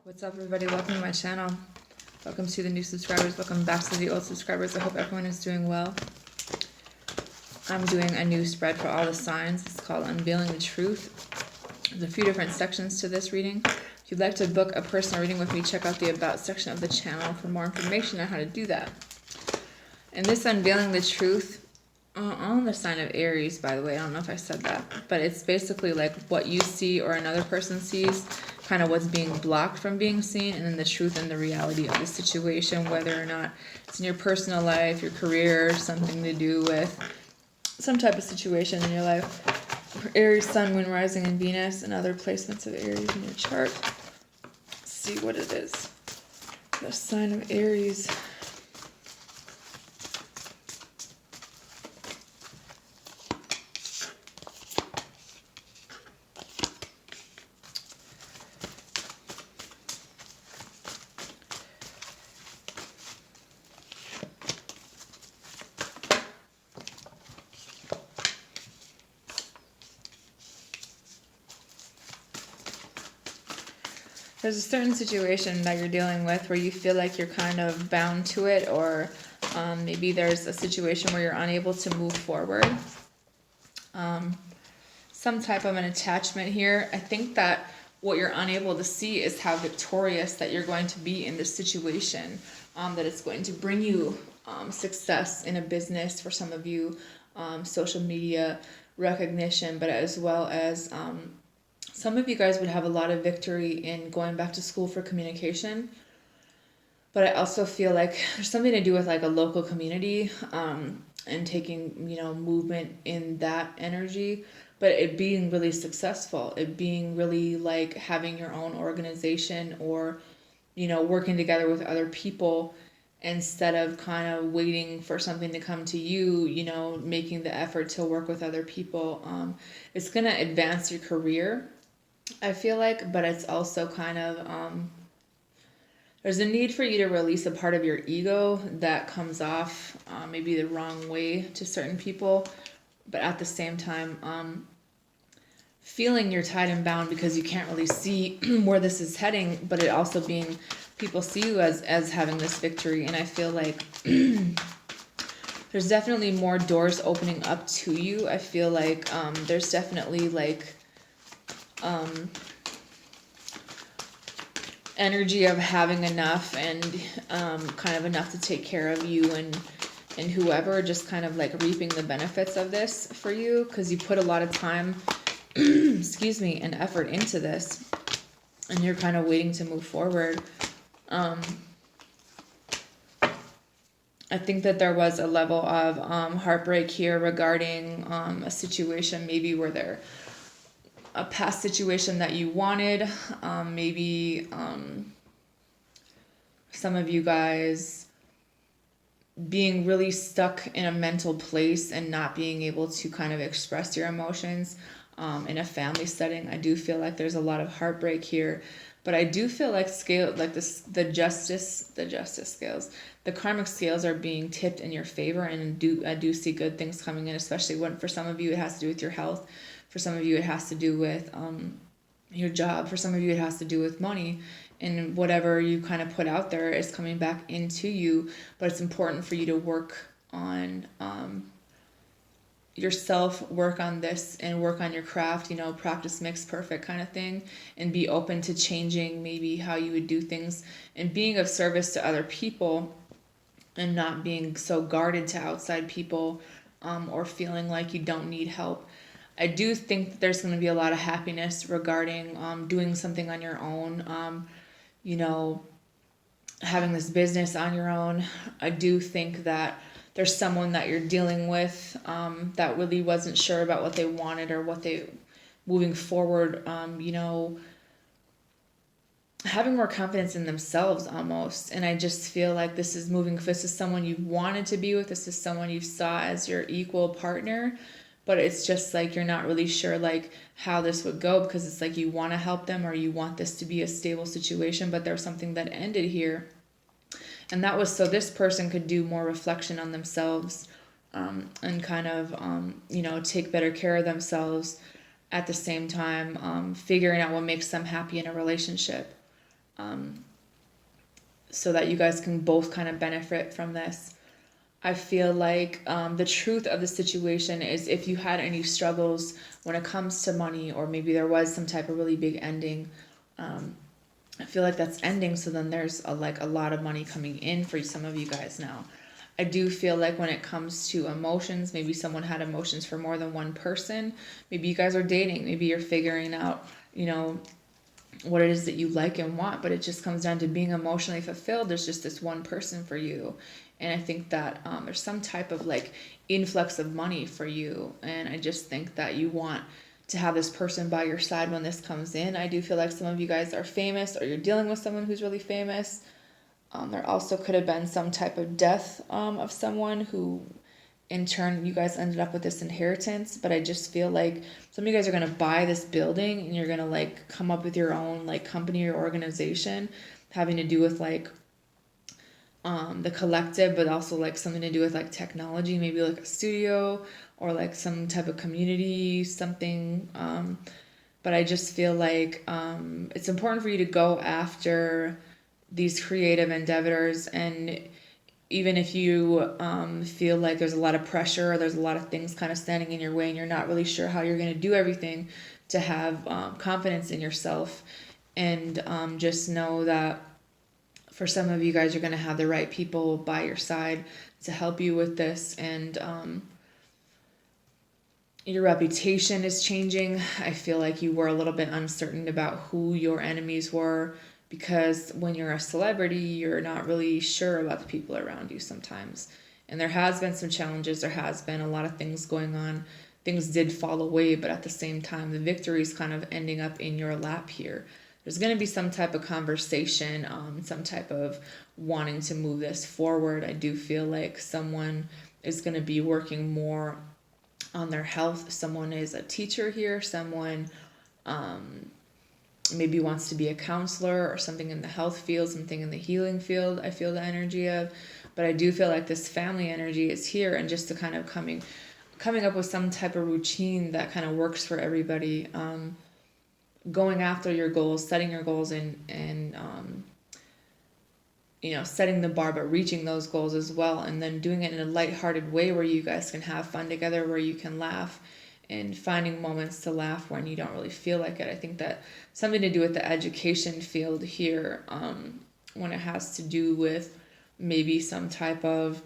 What's up, everybody? Welcome to my channel. Welcome to the new subscribers. Welcome back to the old subscribers. I hope everyone is doing well. I'm doing a new spread for all the signs. It's called Unveiling the Truth. There's a few different sections to this reading. If you'd like to book a personal reading with me, check out the About section of the channel for more information on how to do that. In this Unveiling the Truth, on the sign of Aries, by the way, I don't know if I said that, but it's basically like what you see or another person sees, kind of what's being blocked from being seen, and then the truth and the reality of the situation, whether or not it's in your personal life, your career, something to do with some type of situation in your life. Aries, Sun, Moon, Rising, and Venus, and other placements of Aries in your chart. Let's see what it is. The sign of Aries. There's a certain situation that you're dealing with where you feel like you're kind of bound to it, or maybe there's a situation where you're unable to move forward. Some type of an attachment here. I think that what you're unable to see is how victorious that you're going to be in this situation, that it's going to bring you success in a business for some of you, social media recognition, but as well as some of you guys would have a lot of victory in going back to school for communication. But I also feel like there's something to do with like a local community, and taking, movement in that energy. But it being really successful, it being really like having your own organization, or, working together with other people instead of kind of waiting for something to come to you, making the effort to work with other people. It's going to advance your career, I feel like, but it's also kind of, there's a need for you to release a part of your ego that comes off maybe the wrong way to certain people, but at the same time, feeling you're tied and bound because you can't really see where this is heading, but it also being, people see you as having this victory. And I feel like there's definitely more doors opening up to you. I feel like there's definitely like energy of having enough, and kind of enough to take care of you and whoever, just kind of like reaping the benefits of this for you, because you put a lot of time excuse me, and effort into this, and you're kind of waiting to move forward. I think that there was a level of heartbreak here regarding a situation maybe where there a past situation that you wanted, maybe some of you guys being really stuck in a mental place and not being able to kind of express your emotions in a family setting. I do feel like there's a lot of heartbreak here, but I do feel like the justice scales, the karmic scales are being tipped in your favor, and I do see good things coming in, especially when for some of you it has to do with your health. For some of you, it has to do with your job. For some of you, it has to do with money. And whatever you kind of put out there is coming back into you. But it's important for you to work on yourself, work on this, and work on your craft. Practice makes perfect kind of thing. And be open to changing maybe how you would do things, and being of service to other people, and not being so guarded to outside people, or feeling like you don't need help. I do think that there's going to be a lot of happiness regarding doing something on your own, having this business on your own. I do think that there's someone that you're dealing with that really wasn't sure about what they wanted, or what they, moving forward, having more confidence in themselves almost. And I just feel like this is someone you've wanted to be with. This is someone you saw as your equal partner. But it's just like you're not really sure like how this would go, because it's like you want to help them, or you want this to be a stable situation, but there's something that ended here. And that was so this person could do more reflection on themselves, and kind of, take better care of themselves, at the same time figuring out what makes them happy in a relationship. so that you guys can both kind of benefit from this. I feel like the truth of the situation is if you had any struggles when it comes to money, or maybe there was some type of really big ending, I feel like that's ending. So then there's a lot of money coming in for some of you guys now. I do feel like when it comes to emotions, maybe someone had emotions for more than one person. Maybe you guys are dating. Maybe you're figuring out, what it is that you like and want, but it just comes down to being emotionally fulfilled. There's just this one person for you. And I think that there's some type of influx of money for you. And I just think that you want to have this person by your side when this comes in. I do feel like some of you guys are famous, or you're dealing with someone who's really famous. There also could have been some type of death of someone who, in turn, you guys ended up with this inheritance. But I just feel like some of you guys are going to buy this building, and you're going to come up with your own company or organization having to do with the collective, but also something to do with technology, maybe a studio or some type of community, something. But I just feel like it's important for you to go after these creative endeavors. And even if you feel like there's a lot of pressure, or there's a lot of things kind of standing in your way, and you're not really sure how you're going to do everything, to have confidence in yourself. And just know that for some of you guys, you're going to have the right people by your side to help you with this. And your reputation is changing. I feel like you were a little bit uncertain about who your enemies were, because when you're a celebrity, you're not really sure about the people around you sometimes. And there has been some challenges. There has been a lot of things going on. Things did fall away, but at the same time, the victory is kind of ending up in your lap here. There's going to be some type of conversation, some type of wanting to move this forward. I do feel like someone is going to be working more on their health. Someone is a teacher here. Someone maybe wants to be a counselor, or something in the health field, something in the healing field. I feel the energy of, but I do feel like this family energy is here, and just to kind of coming up with some type of routine that kind of works for everybody. Going after your goals, setting your goals, and setting the bar, but reaching those goals as well, and then doing it in a lighthearted way where you guys can have fun together, where you can laugh, and finding moments to laugh when you don't really feel like it. I think that something to do with the education field here, when it has to do with maybe some type of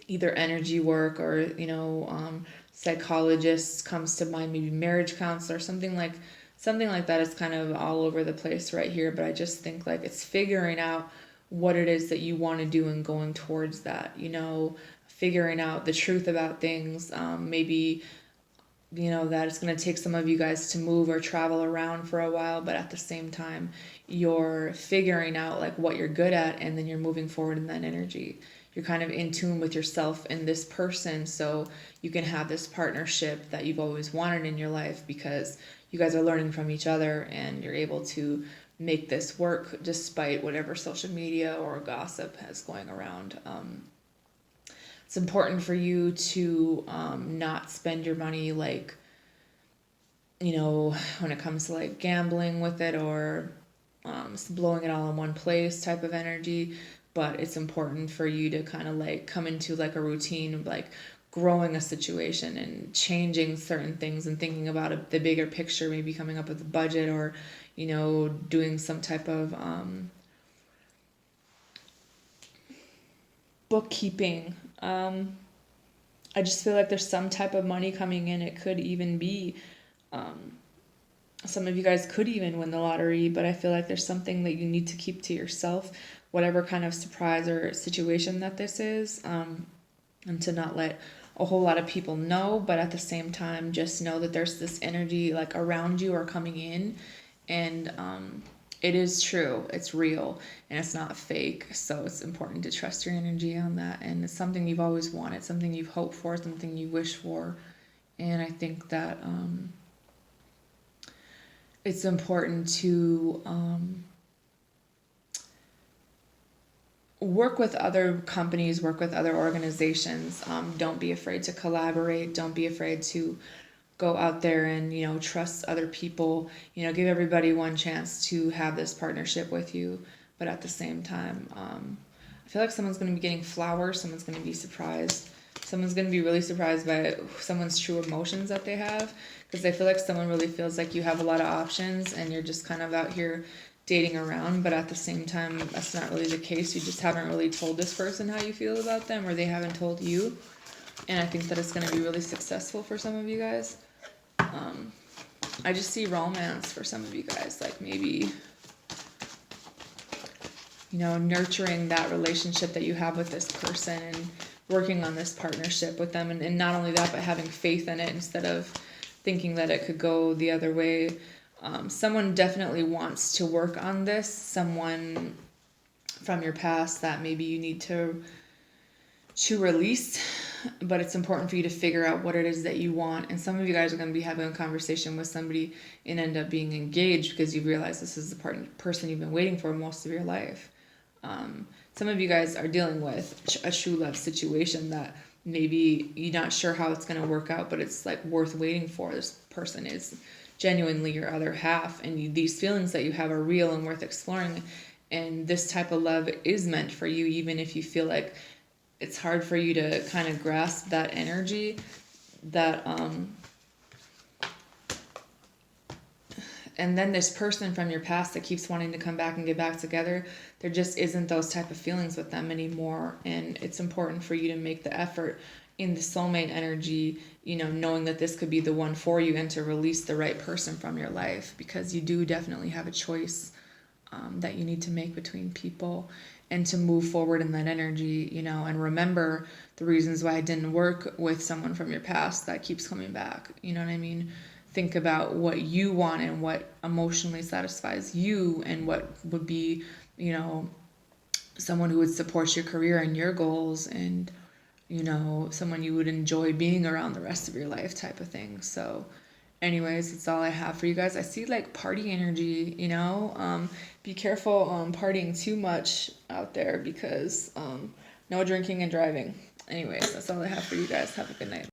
either energy work, or psychologists comes to mind, maybe marriage counselor, something like that is kind of all over the place right here. But I just think it's figuring out what it is that you want to do and going towards that, figuring out the truth about things. Maybe, that it's going to take some of you guys to move or travel around for a while, but at the same time, you're figuring out what you're good at, and then you're moving forward in that energy. You're kind of in tune with yourself and this person, so you can have this partnership that you've always wanted in your life, because you guys are learning from each other, and you're able to make this work despite whatever social media or gossip has going around. It's important for you to not spend your money when it comes to gambling with it, or blowing it all in one place type of energy. But it's important for you to kind of come into a routine of growing a situation and changing certain things, and thinking about the bigger picture, maybe coming up with a budget, or doing some type of bookkeeping. I just feel like there's some type of money coming in. It could even be some of you guys could even win the lottery, but I feel like there's something that you need to keep to yourself, whatever kind of surprise or situation that this is, and to not let a whole lot of people know. But at the same time, just know that there's this energy around you or coming in, and it is true, it's real, and it's not fake. So it's important to trust your energy on that, and it's something you've always wanted, something you've hoped for, something you wish for. And I think that it's important to work with other companies, work with other organizations. Don't be afraid to collaborate. Don't be afraid to go out there and, you know, trust other people, you know, give everybody one chance to have this partnership with you. But at the same time, I feel like someone's going to be getting flowers, someone's going to be surprised. Someone's going to be really surprised by someone's true emotions that they have, because I feel like someone really feels like you have a lot of options and you're just kind of out here dating around, but at the same time, that's not really the case. You just haven't really told this person how you feel about them, or they haven't told you. And I think that it's going to be really successful for some of you guys. I just see romance for some of you guys, like maybe, you know, nurturing that relationship that you have with this person and working on this partnership with them. And not only that, but having faith in it instead of thinking that it could go the other way. Someone definitely wants to work on this. Someone from your past that maybe you need to release, but it's important for you to figure out what it is that you want. And some of you guys are going to be having a conversation with somebody and end up being engaged because you realize this is the person you've been waiting for most of your life. Some of you guys are dealing with a true love situation that maybe you're not sure how it's going to work out, but it's like worth waiting for. This person is genuinely your other half, and these feelings that you have are real and worth exploring. And this type of love is meant for you, even if you feel like it's hard for you to kind of grasp that energy, that and then this person from your past that keeps wanting to come back and get back together, there just isn't those type of feelings with them anymore. And it's important for you to make the effort in the soulmate energy, you know, knowing that this could be the one for you, and to release the right person from your life, because you do definitely have a choice that you need to make between people, and to move forward in that energy, you know, and remember the reasons why it didn't work with someone from your past that keeps coming back. You know what I mean? Think about what you want and what emotionally satisfies you, and what would be, you know, someone who would support your career and your goals, and, you know, someone you would enjoy being around the rest of your life, type of thing. So anyways, that's all I have for you guys. I see like party energy, you know, be careful partying too much out there, because no drinking and driving. Anyways, that's all I have for you guys. Have a good night.